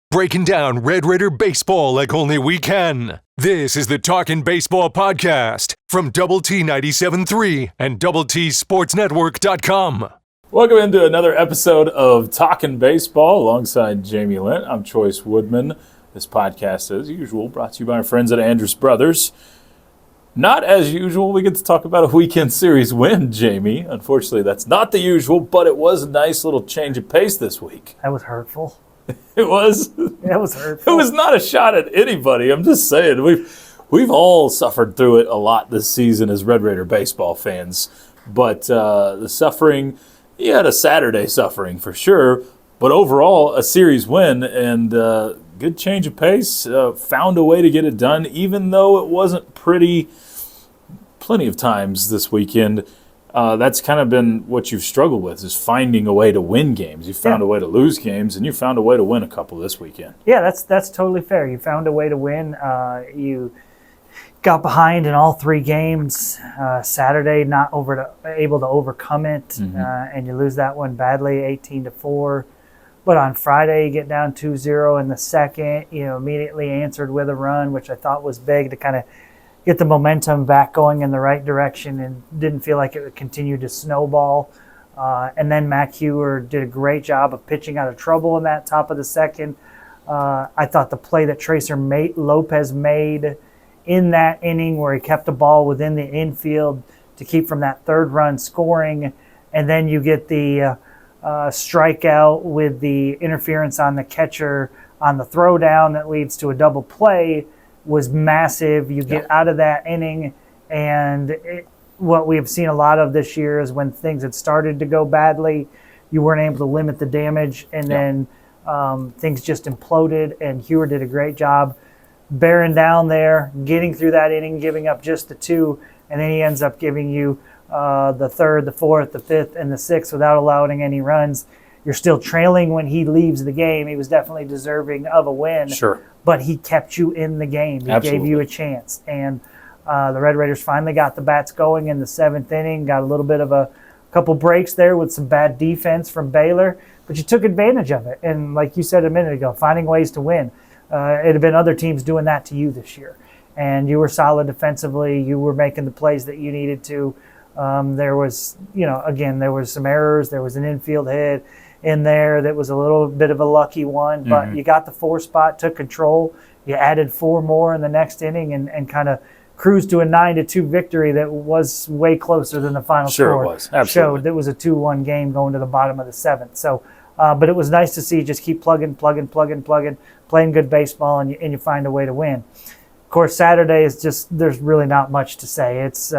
breaking down Red Raider baseball like only we can. This is the Talkin' Baseball Podcast from Double T 97.3 and DoubleTSportsNetwork.com. Welcome into another episode of Talkin' Baseball alongside Jamie Lent. I'm Chois, Woodman. This podcast, as usual, brought to you by our friends at Andrews Brothers. Not as usual, we get to talk about a weekend series win, Jamie. Unfortunately, that's not the usual, but it was a nice little change of pace this week. That was hurtful. It was. That was hurtful. It was not a shot at anybody. I'm just saying, we've all suffered through it a lot this season as Red Raider baseball fans. But the suffering, you had a Saturday suffering for sure, but overall a series win and good change of pace. Found a way to get it done, even though it wasn't pretty. Plenty of times this weekend. That's kind of been what you've struggled with, is finding a way to win games. You found a way to lose games, and you found a way to win a couple this weekend. Yeah, that's totally fair. You found a way to win. You got behind in all three games. Saturday, not able to overcome it, and you lose that one badly, 18-4. But on Friday, you get down 2-0 in the second. You immediately answered with a run, which I thought was big to kind of get the momentum back going in the right direction, and didn't feel like it would continue to snowball. And then Mac Hewer did a great job of pitching out of trouble in that top of the second. I thought the play that Tracer Lopez made in that inning, where he kept the ball within the infield to keep from that third run scoring, and then you get the strikeout with the interference on the catcher on the throwdown that leads to a double play, was massive. You get out of that inning, and what we have seen a lot of this year is when things had started to go badly, you weren't able to limit the damage, and then things just imploded, and Hewer did a great job bearing down there, getting through that inning, giving up just the two, and then he ends up giving you the third, the fourth, the fifth, and the sixth without allowing any runs. You're still trailing when he leaves the game. He was definitely deserving of a win. Sure. But he kept you in the game. He Absolutely. gave you a chance. And the Red Raiders finally got the bats going in the seventh inning, got a little bit of a couple breaks there with some bad defense from Baylor, but you took advantage of it. And like you said a minute ago, finding ways to win. It had been other teams doing that to you this year. And you were solid defensively. You were making the plays that you needed to. There was, there was some errors. There was an infield hit in there that was a little bit of a lucky one, but you got the 4 spot, took control. You added 4 more in the next inning and kind of cruised to a 9-2 victory that was way closer than the final score. Sure it was. Absolutely. Showed it was a 2-1 game going to the bottom of the 7th. So, but it was nice to see you just keep plugging, playing good baseball, and you find a way to win. Of course, Saturday is just, there's really not much to say. It's,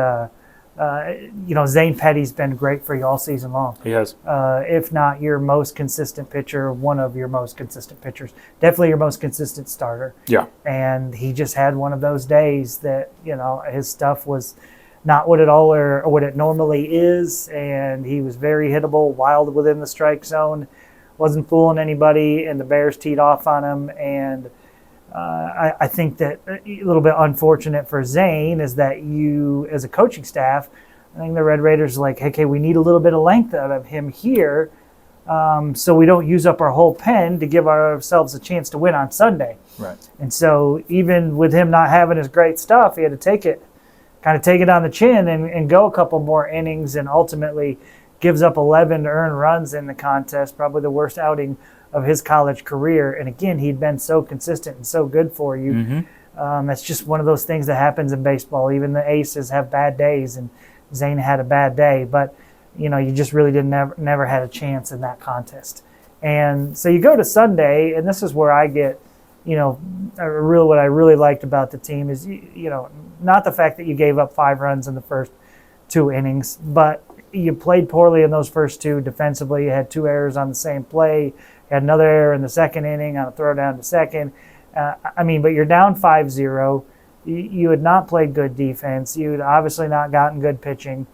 Zane Petty's been great for you all season long. He has. If not your most consistent pitcher, one of your most consistent pitchers. Definitely your most consistent starter. Yeah. And he just had one of those days that, his stuff was not what it all or what it normally is, and he was very hittable, wild within the strike zone, wasn't fooling anybody, and the Bears teed off on him. And I think that a little bit unfortunate for Zane is that you, as a coaching staff, I think the Red Raiders are like, okay, we need a little bit of length out of him here, so we don't use up our whole pen to give ourselves a chance to win on Sunday. Right. And so even with him not having his great stuff, he had to take it on the chin and go a couple more innings, and ultimately gives up 11 earned runs in the contest, probably the worst outing of his college career. And again, he'd been so consistent and so good for you. That's just one of those things that happens in baseball. Even the aces have bad days, and Zane had a bad day, but you just really never had a chance in that contest. And so you go to Sunday, and this is where I get, what I really liked about the team is, not the fact that you gave up 5 runs in the first 2 innings, but you played poorly in those first 2 defensively. You had 2 errors on the same play. You had another error in the second inning on a throw down to second. But you're down 5-0. You had not played good defense. You had obviously not gotten good pitching.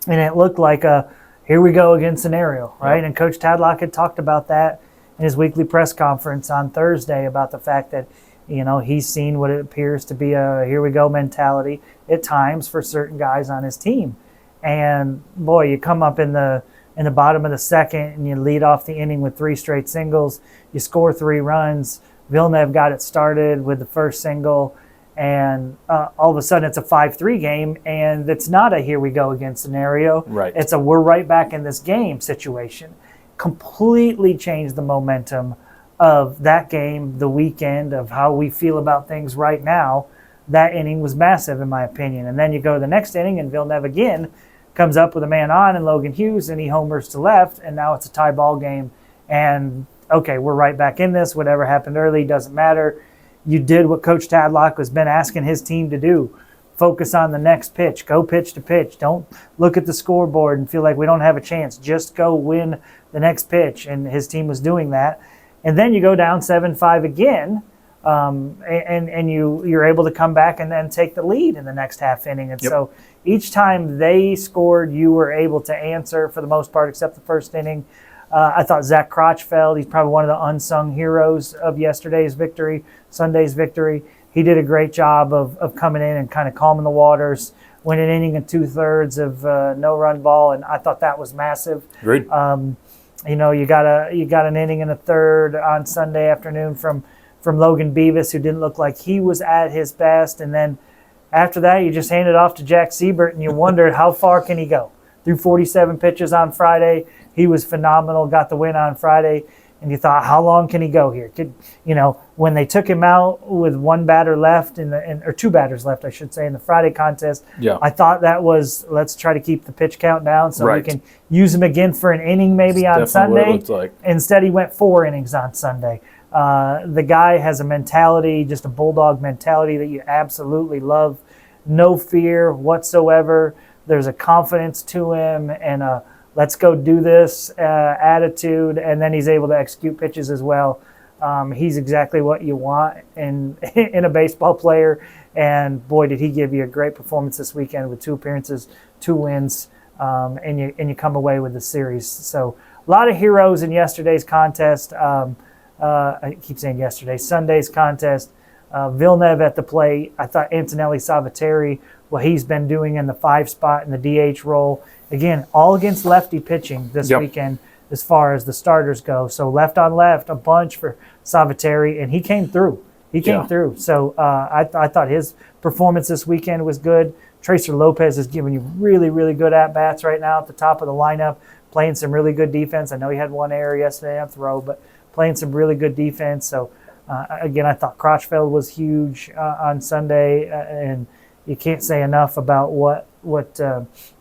And it looked like a here we go again scenario, right? Yep. And Coach Tadlock had talked about that in his weekly press conference on Thursday about the fact that, he's seen what it appears to be a here we go mentality at times for certain guys on his team. And boy, you come up in the in the bottom of the second, and you lead off the inning with 3 straight singles. You score 3 runs. Villeneuve got it started with the first single, and all of a sudden it's a 5-3 game, and it's not a here we go again scenario. Right. It's a we're right back in this game situation. Completely changed the momentum of that game, the weekend, of how we feel about things right now. That inning was massive, in my opinion. And then you go to the next inning, and Villeneuve again comes up with a man on and Logan Hughes, and he homers to left, and now it's a tie ball game. And, okay, we're right back in this. Whatever happened early doesn't matter. You did what Coach Tadlock has been asking his team to do. Focus on the next pitch. Go pitch to pitch. Don't look at the scoreboard and feel like we don't have a chance. Just go win the next pitch. And his team was doing that. And then you go down 7-5 again, and you're able to come back and then take the lead in the next half inning. And so each time they scored, you were able to answer for the most part, except the first inning. I thought Zach Crotchfeld, he's probably one of the unsung heroes of yesterday's victory, Sunday's victory. He did a great job of coming in and kind of calming the waters, went an inning and 2/3 of no-run ball, and I thought that was massive. Agreed. You know, you got an inning and a third on Sunday afternoon from Logan Beavis, who didn't look like he was at his best. And then after that, you just hand it off to Jack Cebert, and you wondered how far can he go. Threw 47 pitches on Friday. He was phenomenal, got the win on Friday. And you thought, how long can he go here? When they took him out with 1 batter left, or 2 batters left, I should say, in the Friday contest, I thought that was, let's try to keep the pitch count down so we can use him again for an inning maybe on Sunday. What it looked like. Instead, he went 4 innings on Sunday. The guy has a mentality, just a bulldog mentality that you absolutely love. No fear whatsoever. There's a confidence to him and a let's go do this attitude, and then he's able to execute pitches as well. He's exactly what you want in a baseball player, and boy, did he give you a great performance this weekend with 2 appearances, 2 wins, and you come away with the series. So a lot of heroes in yesterday's contest. I keep saying yesterday, Sunday's contest. Villeneuve at the plate. I thought Antonelli Salvatore, what he's been doing in the 5 spot in the DH role. Again, all against lefty pitching this weekend as far as the starters go. So left on left, a bunch for Salvatore, and he came through. Through. So I thought his performance this weekend was good. Tracer Lopez is giving you really, really good at-bats right now at the top of the lineup, playing some really good defense. I know he had 1 error yesterday on throw, but playing some really good defense. So, again, I thought Crotchfeld was huge on Sunday, and you can't say enough about what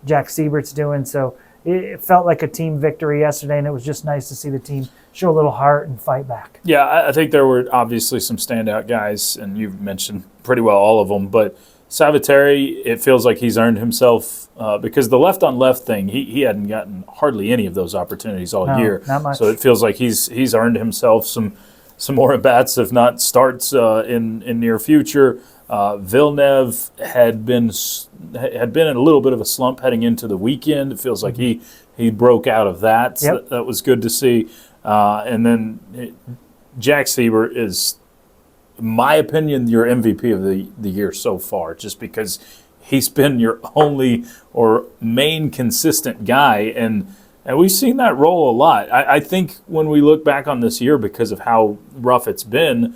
Jack Cebert's doing. So it felt like a team victory yesterday, and it was just nice to see the team show a little heart and fight back. Yeah, I think there were obviously some standout guys, and you've mentioned pretty well all of them, but Salvatore, it feels like he's earned himself because the left-on-left thing, he hadn't gotten hardly any of those opportunities all year. Not much. So it feels like he's earned himself some more at-bats, if not starts in near future. Villeneuve had been in a little bit of a slump heading into the weekend. It feels like he broke out of that. So that was good to see. And then Jack Cebert is, in my opinion, your MVP of the year so far, just because he's been your only or main consistent guy, and we've seen that role a lot. I think when we look back on this year, because of how rough it's been,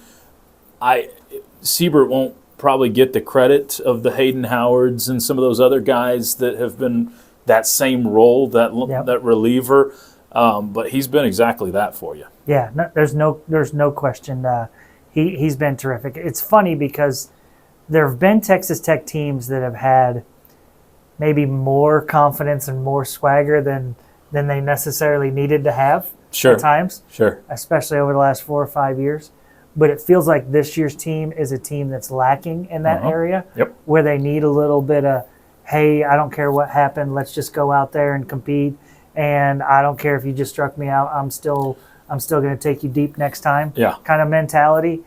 Cebert won't probably get the credit of the Hayden Howards and some of those other guys that have been that same role, that reliever. But he's been exactly that for you. Yeah, there's no question. He's been terrific. It's funny because there have been Texas Tech teams that have had maybe more confidence and more swagger than they necessarily needed to have at times. Sure. Especially over the last 4 or 5 years. But it feels like this year's team is a team that's lacking in that area, where they need a little bit of, hey, I don't care what happened, let's just go out there and compete, and I don't care if you just struck me out, I'm still going to take you deep next time kind of mentality.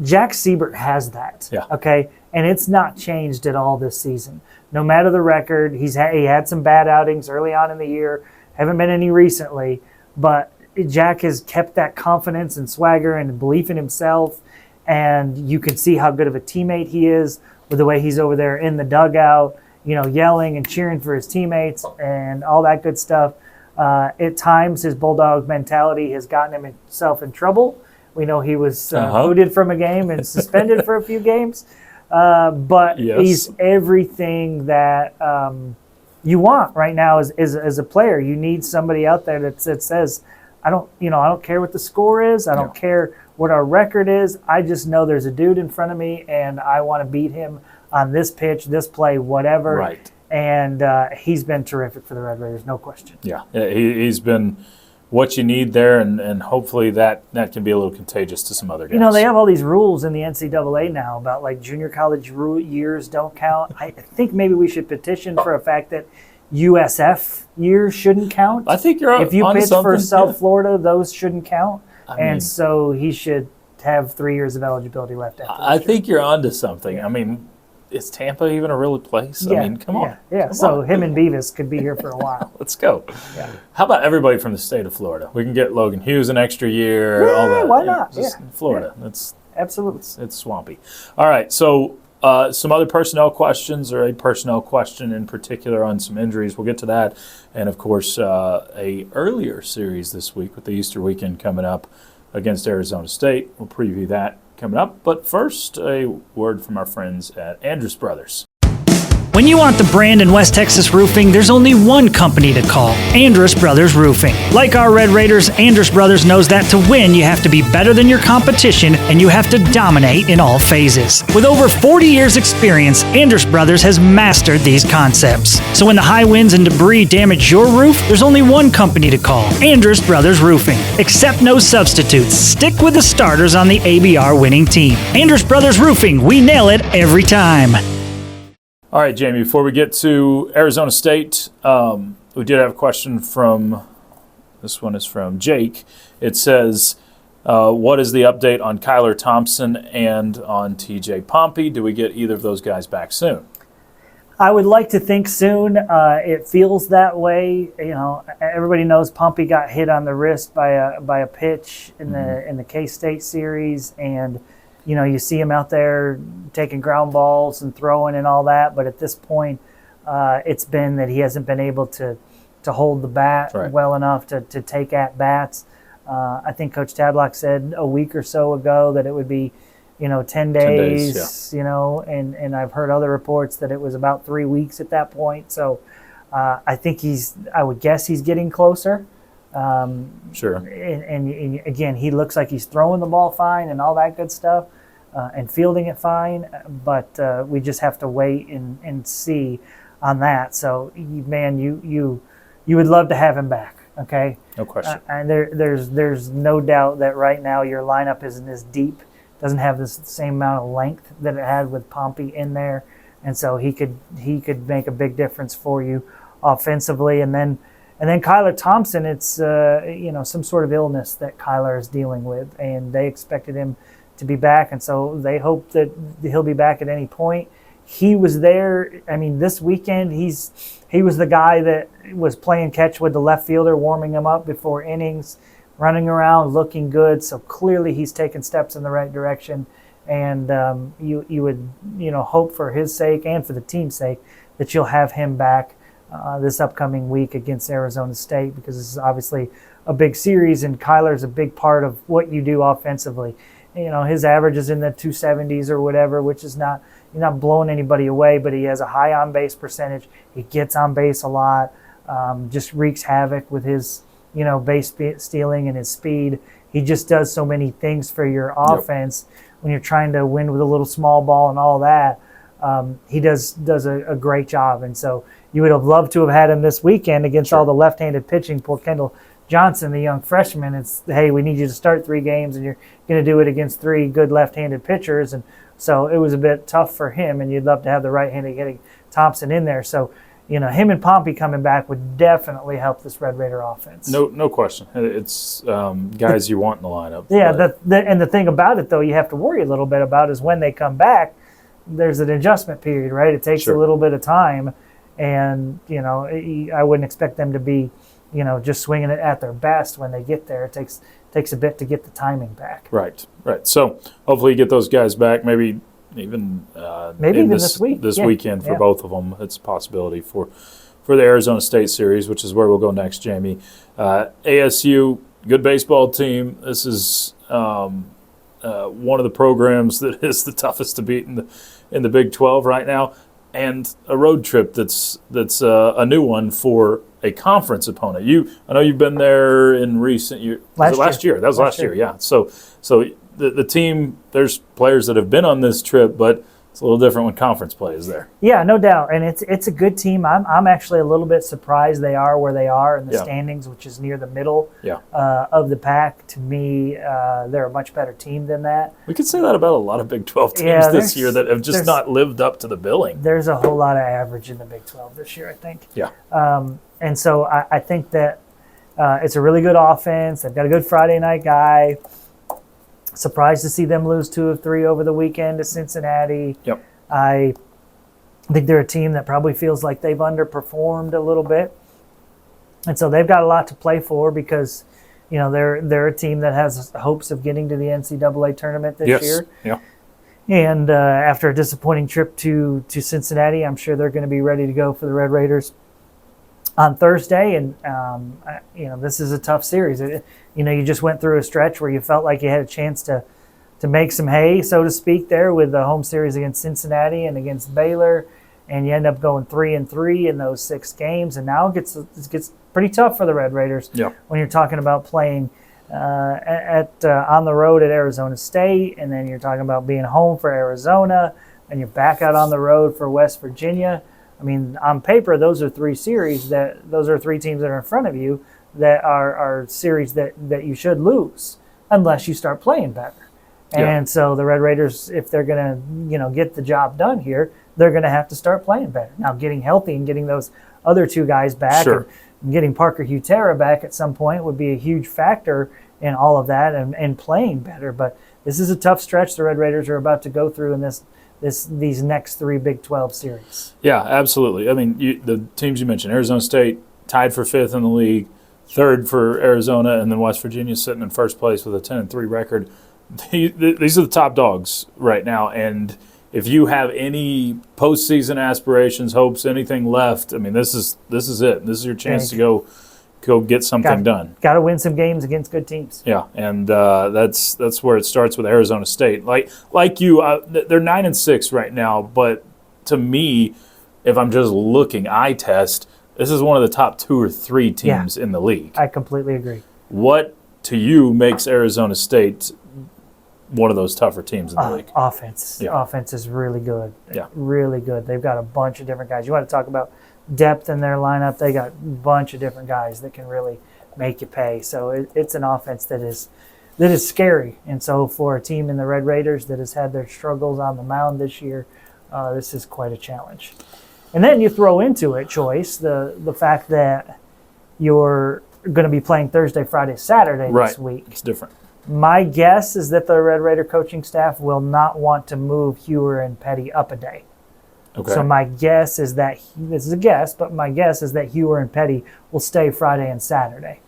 Jack Cebert has that, okay? And it's not changed at all this season. No matter the record, he had some bad outings early on in the year, haven't been any recently, but Jack has kept that confidence and swagger and belief in himself, and you can see how good of a teammate he is with the way he's over there in the dugout, yelling and cheering for his teammates and all that good stuff. At times, his bulldog mentality has gotten himself in trouble. We know he was booted from a game and suspended for a few games. But he's everything that you want right now as a player. You need somebody out there that says, I don't care what the score is. I don't care what our record is. I just know there's a dude in front of me, and I want to beat him on this pitch, this play, whatever. Right. And he's been terrific for the Red Raiders, no question. Yeah, he's been what you need there, and hopefully that can be a little contagious to some other guys. They have all these rules in the NCAA now about like junior college years don't count. I think maybe we should petition for a fact that USF years shouldn't count. I think you're if you on pitch something. for South Florida, those shouldn't count. I mean, so he should have 3 years of eligibility left after. I think you're onto something. I mean, is Tampa even a real place? Yeah, I mean, come on. Yeah. So him and Beavis could be here for a while. Let's go. Yeah. How about everybody from the state of Florida? We can get Logan Hughes an extra year. Yeah, all that. why not? Florida. Yeah. It's absolutely. It's swampy. All right. So some other personnel questions, or a personnel question in particular on some injuries. We'll get to that, and of course, a earlier series this week with the Easter weekend coming up against Arizona State. We'll preview that coming up. But first, a word from our friends at Andrus Brothers. When you want the brand in West Texas roofing, there's only one company to call, Andrus Brothers Roofing. Like our Red Raiders, Andrus Brothers knows that to win, you have to be better than your competition, and you have to dominate in all phases. With over 40 years experience, Andrus Brothers has mastered these concepts. So when the high winds and debris damage your roof, there's only one company to call, Andrus Brothers Roofing. Accept no substitutes. Stick with the starters on the ABR winning team. Andrus Brothers Roofing, we nail it every time. All right, Jamie, before we get to Arizona State, we did have a question this one is from Jake. It says, what is the update on Kyler Thompson and on TJ Pompey? Do we get either of those guys back soon? I would like to think soon. It feels that way. Everybody knows Pompey got hit on the wrist by a pitch in the K-State series, and you see him out there taking ground balls and throwing and all that, but at this point, it's been that he hasn't been able to hold the bat well enough to take at bats. I think Coach Tadlock said a week or so ago that it would be, 10 days, and I've heard other reports that it was about 3 weeks at that point. So I think I would guess he's getting closer. Sure. And again, he looks like he's throwing the ball fine and all that good stuff, and fielding it fine, but we just have to wait and see on that. So, man, you would love to have him back, okay? No question. And there's no doubt that right now your lineup isn't as deep, doesn't have the same amount of length that it had with Pompey in there, and so he could make a big difference for you offensively. And then Kyler Thompson, it's some sort of illness that Kyler is dealing with, and they expected him to be back, and so they hope that he'll be back at any point. He was there. I mean, this weekend he was the guy that was playing catch with the left fielder, warming him up before innings, running around, looking good. So clearly he's taking steps in the right direction, and you would hope for his sake and for the team's sake that you'll have him back this upcoming week against Arizona State, because this is obviously a big series, and Kyler's a big part of what you do offensively. His average is in the 270s or whatever, which is not blowing anybody away, but he has a high on-base percentage. He gets on base a lot, just wreaks havoc with his base stealing and his speed. He just does so many things for your offense when you're trying to win with a little small ball and all that. He does a great job, and so you would have loved to have had him this weekend against all the left-handed pitching. Poor Kendall Johnson, the young freshman, it's, hey, we need you to start 3 games, and you're going to do it against 3 good left-handed pitchers. And so it was a bit tough for him, and you'd love to have the right-handed getting Thompson in there. So, him and Pompey coming back would definitely help this Red Raider offense. No question. It's guys you want in the lineup. Yeah, and the thing about it, though, you have to worry a little bit about is when they come back, there's an adjustment period, right? It takes a little bit of time, and, I wouldn't expect them to be just swinging it at their best when they get there. It takes a bit to get the timing back. Right. So hopefully you get those guys back, maybe even this week. This weekend for both of them. It's a possibility for for the Arizona State series, which is where we'll go next, Jamie. ASU, good baseball team. This is one of the programs that is the toughest to beat in the Big 12 right now, and a road trip that's a new one for a conference opponent. I know you've been there in recent years. Last year. That was last year. Yeah. So the team, there's players that have been on this trip, but it's a little different when conference play is there. Yeah, no doubt, and it's a good team. I'm actually a little bit surprised they are where they are in the standings, which is near the middle of the pack. To me, they're a much better team than that. We could say that about a lot of Big 12 teams this year that have just not lived up to the billing. There's a whole lot of average in the Big 12 this year, I think. Yeah. And so I think that it's a really good offense. They've got a good Friday night guy. Surprised to see them lose 2 of 3 over the weekend to Cincinnati. Yep. I think they're a team that probably feels like they've underperformed a little bit. And so they've got a lot to play for because, they're a team that has hopes of getting to the NCAA tournament this year. Yeah. And after a disappointing trip to Cincinnati, I'm sure they're going to be ready to go for the Red Raiders on Thursday. And, this is a tough series. You just went through a stretch where you felt like you had a chance to make some hay, so to speak, there with the home series against Cincinnati and against Baylor, and you end up going 3-3 in those 6 games. And now it gets pretty tough for the Red Raiders when you're talking about playing on the road at Arizona State, and then you're talking about being home for Arizona, and you're back out on the road for West Virginia. I mean, on paper, those are 3 teams that are in front of you that are series that you should lose unless you start playing better. And so the Red Raiders, if they're going to get the job done here, they're going to have to start playing better. Now, getting healthy and getting those other 2 guys back and getting Parker Hutera back at some point would be a huge factor in all of that and playing better. But this is a tough stretch the Red Raiders are about to go through in these next 3 Big 12 series. Yeah, absolutely. I mean, the teams you mentioned, Arizona State tied for 5th in the league, 3rd for Arizona, and then West Virginia sitting in 1st place with a 10-3 record. These are the top dogs right now, and if you have any postseason aspirations, hopes, anything left, I mean, this is it. This is your chance to go get something done. Got to win some games against good teams. Yeah, and that's where it starts with Arizona State. Like you, they're 9-6 right now, but to me, if I'm just looking eye test, this is one of the top 2 or 3 teams in the league. I completely agree. What to you makes Arizona State one of those tougher teams in the league? Offense. Yeah. Offense is really good. Yeah. Really good. They've got a bunch of different guys. You want to talk about depth in their lineup, they got a bunch of different guys that can really make you pay. So it's an offense that is scary. And so for a team in the Red Raiders that has had their struggles on the mound this year, this is quite a challenge. And then you throw into it, Chois, the fact that you're going to be playing Thursday, Friday, Saturday this week. It's different. My guess is that the Red Raider coaching staff will not want to move Hewer and Petty up a day. Okay. So my guess is that, this is a guess, but my guess is that Hewer and Petty will stay Friday and Saturday,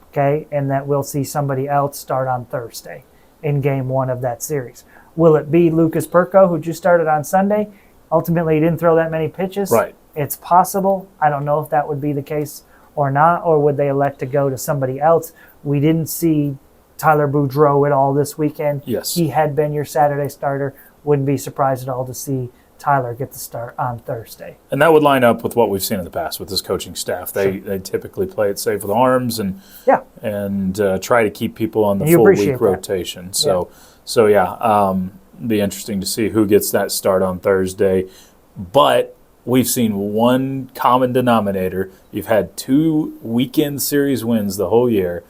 okay? And that we'll see somebody else start on Thursday in game 1 of that series. Will it be Lucas Perko, who just started on Sunday? Ultimately, he didn't throw that many pitches. Right. It's possible. I don't know if that would be the case or not, or would they elect to go to somebody else? We didn't see Tyler Boudreau at all this weekend. Yes. He had been your Saturday starter. Wouldn't be surprised at all to see Tyler get the start on Thursday. And that would line up with what we've seen in the past with this coaching staff. They typically play it safe with arms and try to keep people on the full week rotation. So be interesting to see who gets that start on Thursday. But we've seen one common denominator. You've had 2 weekend series wins the whole year,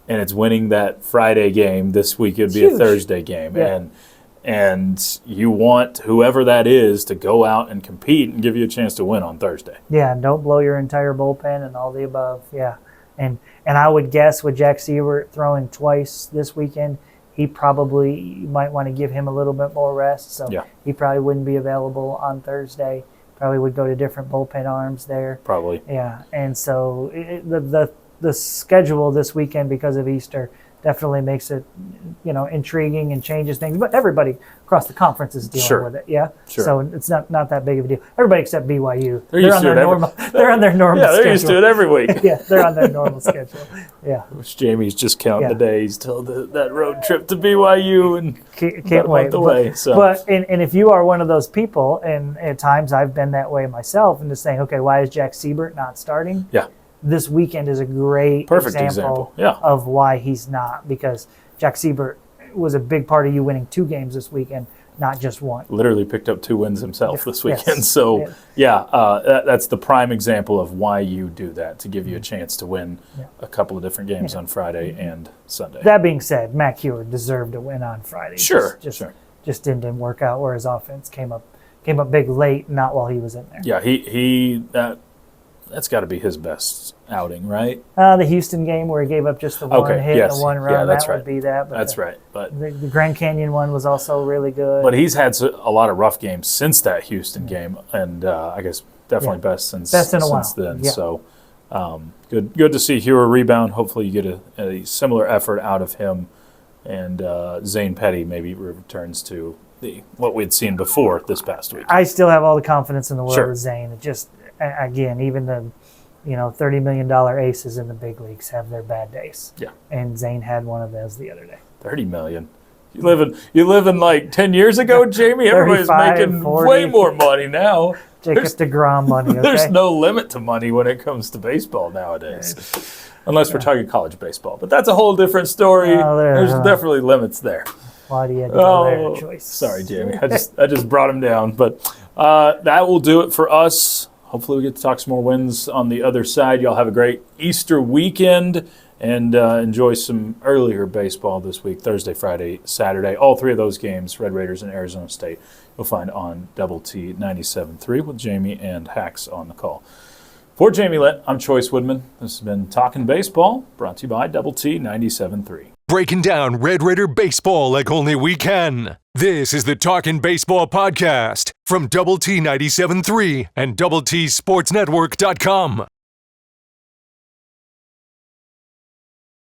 and it's winning that Friday game. This week it would be a Thursday game. Yeah. And you want whoever that is to go out and compete and give you a chance to win on Thursday. Yeah, and don't blow your entire bullpen and all the above. Yeah, and I would guess with Jack Cebert throwing twice this weekend, he probably might want to give him a little bit more rest. So he probably wouldn't be available on Thursday. Probably would go to different bullpen arms there. Probably. Yeah, and so the schedule this weekend because of Easter definitely makes it, intriguing and changes things. But everybody across the conference is dealing with it. Yeah. Sure. So it's not that big of a deal. Everybody except BYU. They're on their normal. They're on their normal. Yeah, they're schedule. used to it every week. Yeah, they're on their normal schedule. Yeah. Which Jamie's just counting the days till that road trip to BYU and can't wait. away. So. But if you are one of those people, and at times I've been that way myself, and just saying, okay, why is Jack Cebert not starting? Yeah. This weekend is a great example of why he's not, because Jack Cebert was a big part of you winning 2 games this weekend, not just one. Literally picked up 2 wins himself this weekend. Yes. So, that's the prime example of why you do that, to give you a chance to win a couple of different games on Friday and Sunday. That being said, Matt Heward deserved a win on Friday. Sure. Just didn't work out, where his offense came up big late, not while he was in there. Yeah, that's got to be his best outing, right? The Houston game where he gave up just the one hit and the one run, that's would be that. But that's right. But the Grand Canyon one was also really good. But he's had a lot of rough games since that Houston game, and I guess definitely best in a while. Then. Yeah. So good to see Heward rebound. Hopefully you get a similar effort out of him, and Zane Petty maybe returns to what we'd seen before this past week. I still have all the confidence in the world with Zane. It just, again, even the $30 million aces in the big leagues have their bad days. Yeah. And Zane had one of those the other day. $30 million. You living like 10 years ago, Jamie? Everybody's making 40. way more money now. Jacob DeGrom money, okay? There's no limit to money when it comes to baseball nowadays. Unless we're talking college baseball. But that's a whole different story. There's definitely limits there. Why do you have to go there, Choice? Sorry, Jamie. I just brought him down. But that will do it for us. Hopefully we get to talk some more wins on the other side. Y'all have a great Easter weekend and enjoy some earlier baseball this week, Thursday, Friday, Saturday. All 3 of those games, Red Raiders and Arizona State, you'll find on Double T 97.3 with Jamie and Hacks on the call. For Jamie Lent, I'm Chois Woodman. This has been Talkin' Baseball, brought to you by Double T 97.3. Breaking down Red Raider baseball like only we can. This is the Talkin' Baseball Podcast from Double T 97.3 and DoubleTSportsNetwork.com.